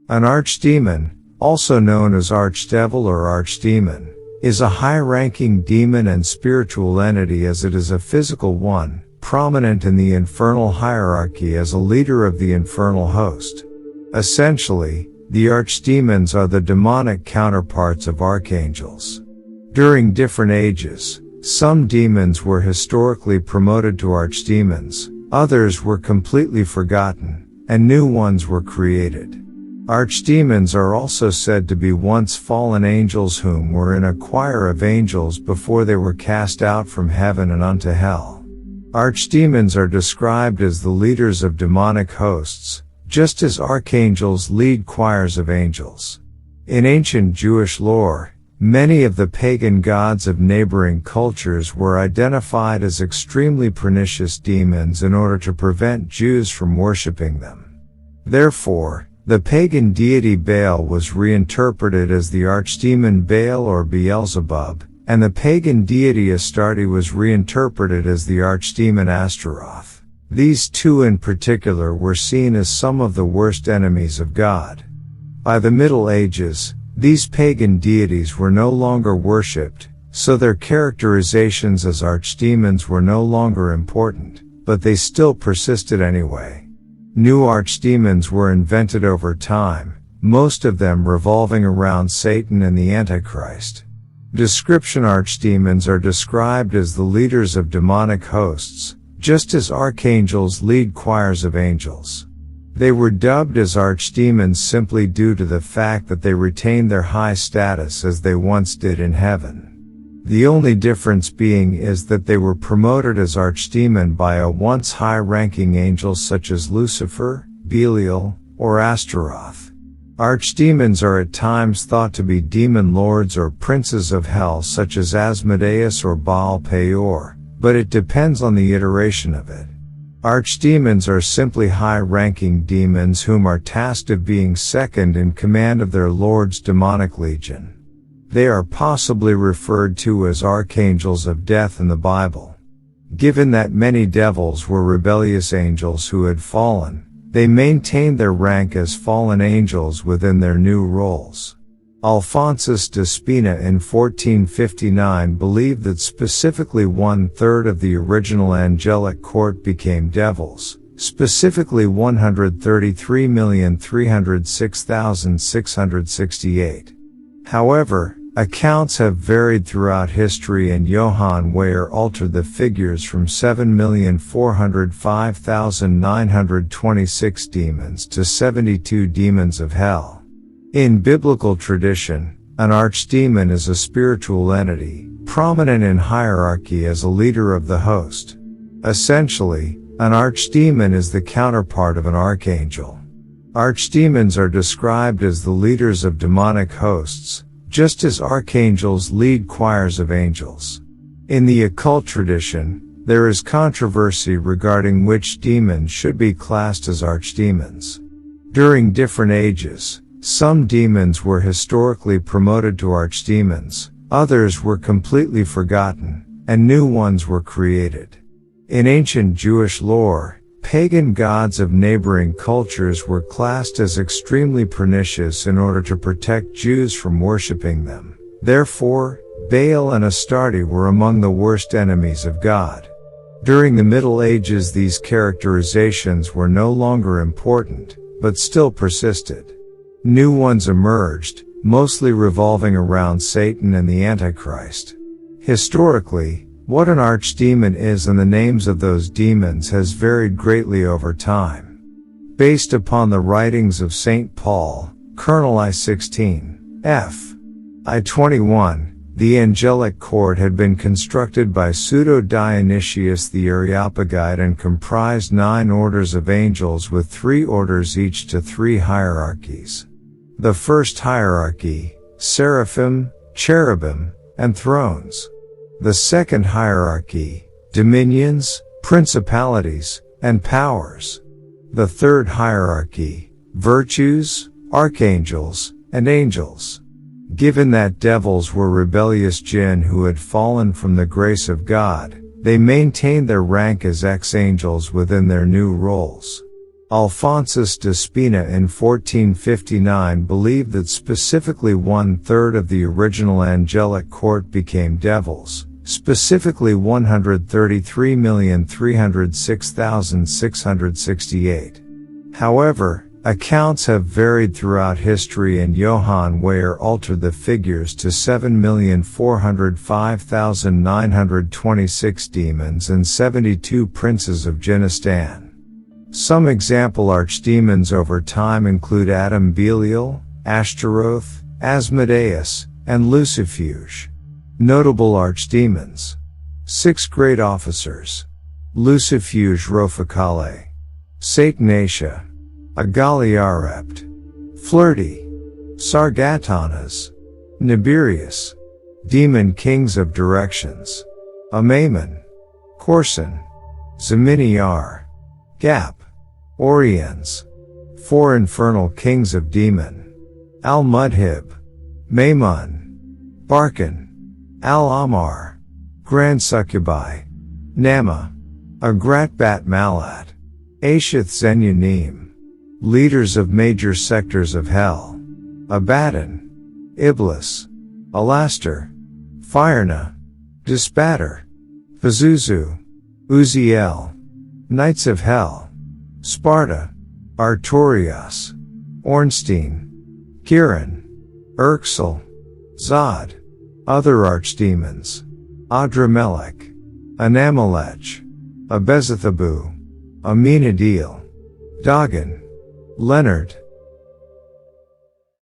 An archdemon, also known as Archdevil or Archdemon, is a high-ranking demon and spiritual entity, as it is a physical one, prominent in the infernal hierarchy as a leader of the infernal host. Essentially, the archdemons are the demonic counterparts of archangels. During different ages, some demons were historically promoted to archdemons, others were completely forgotten, and new ones were created. Archdemons are also said to be once fallen angels whom were in a choir of angels before they were cast out from heaven and unto hell. Archdemons are described as the leaders of demonic hosts, just as archangels lead choirs of angels. In ancient Jewish lore, many of the pagan gods of neighboring cultures were identified as extremely pernicious demons in order to prevent Jews from worshipping them. Therefore, the pagan deity Baal was reinterpreted as the archdemon Baal or Beelzebub, and the pagan deity Astarte was reinterpreted as the archdemon Astaroth. These two in particular were seen as some of the worst enemies of God. By the Middle Ages, these pagan deities were no longer worshipped, so their characterizations as archdemons were no longer important, but they still persisted anyway. New archdemons were invented over time, most of them revolving around Satan and the Antichrist. Description: archdemons are described as the leaders of demonic hosts, just as archangels lead choirs of angels. They were dubbed as archdemons simply due to the fact that they retained their high status as they once did in heaven. The only difference being is that they were promoted as archdemon by a once high-ranking angel such as Lucifer, Belial, or Astaroth. Archdemons are at times thought to be demon lords or princes of hell such as Asmodeus or Baal Peor, but it depends on the iteration of it. Archdemons are simply high-ranking demons whom are tasked of being second in command of their lord's demonic legion. They are possibly referred to as archangels of death in the Bible. Given that many devils were rebellious angels who had fallen, they maintained their rank as fallen angels within their new roles. Alphonsus de Spina in 1459 believed that specifically 1/3 of the original angelic court became devils, specifically 133,306,668. However, accounts have varied throughout history, and Johann Weyer altered the figures from 7,405,926 demons to 72 demons of hell. In biblical tradition, an archdemon is a spiritual entity, prominent in hierarchy as a leader of the host. Essentially, an archdemon is the counterpart of an archangel. Archdemons are described as the leaders of demonic hosts, just as archangels lead choirs of angels. In the occult tradition, there is controversy regarding which demons should be classed as archdemons. During different ages, some demons were historically promoted to archdemons, others were completely forgotten, and new ones were created. In ancient Jewish lore, pagan gods of neighboring cultures were classed as extremely pernicious in order to protect Jews from worshipping them. Therefore, Baal and Astarte were among the worst enemies of God. During the Middle Ages, these characterizations were no longer important, but still persisted. New ones emerged, mostly revolving around Satan and the Antichrist. Historically, what an archdemon is and the names of those demons has varied greatly over time. Based upon the writings of St. Paul, Colonel I-16, f. I-21, the angelic court had been constructed by Pseudo-Dionysius the Areopagite and comprised 9 orders of angels with 3 orders each to 3 hierarchies. The first hierarchy, seraphim, cherubim, and thrones. The second hierarchy, dominions, principalities, and powers. The third hierarchy, virtues, archangels, and angels. Given that devils were rebellious jinn who had fallen from the grace of God, they maintained their rank as ex-angels within their new roles. Alphonsus de Spina in 1459 believed that specifically 1/3 of the original angelic court became devils, specifically 133,306,668. However, accounts have varied throughout history, and Johann Weyer altered the figures to 7,405,926 demons and 72 princes of Jinnistan. Some example archdemons over time include Adam Belial, Ashtaroth, Asmodeus, and Lucifuge. Notable archdemons. 6 great officers. Lucifuge Roficale. Satanatia. Agaliarept. Flirty. Sargatanas. Nibirius. Demon kings of directions. Amaimon. Corson. Zaminiar. Gap. Oriens. 4 infernal kings of demon. Al-Mudhib. Maimon. Barkan. Al-Amar. Grand Succubi. Nama. Agratbat Malat. Ashith Zenyanim. Leaders of major sectors of hell. Abaddon. Iblis. Alaster. Firna. Dispater. Pazuzu. Uziel. Knights of Hell. Sparta. Artorias. Ornstein. Kiran. Urxel. Zod. Other archdemons. Adramelech. Anamelech. Abezathabu. Amenadil. Dagon. Leonard.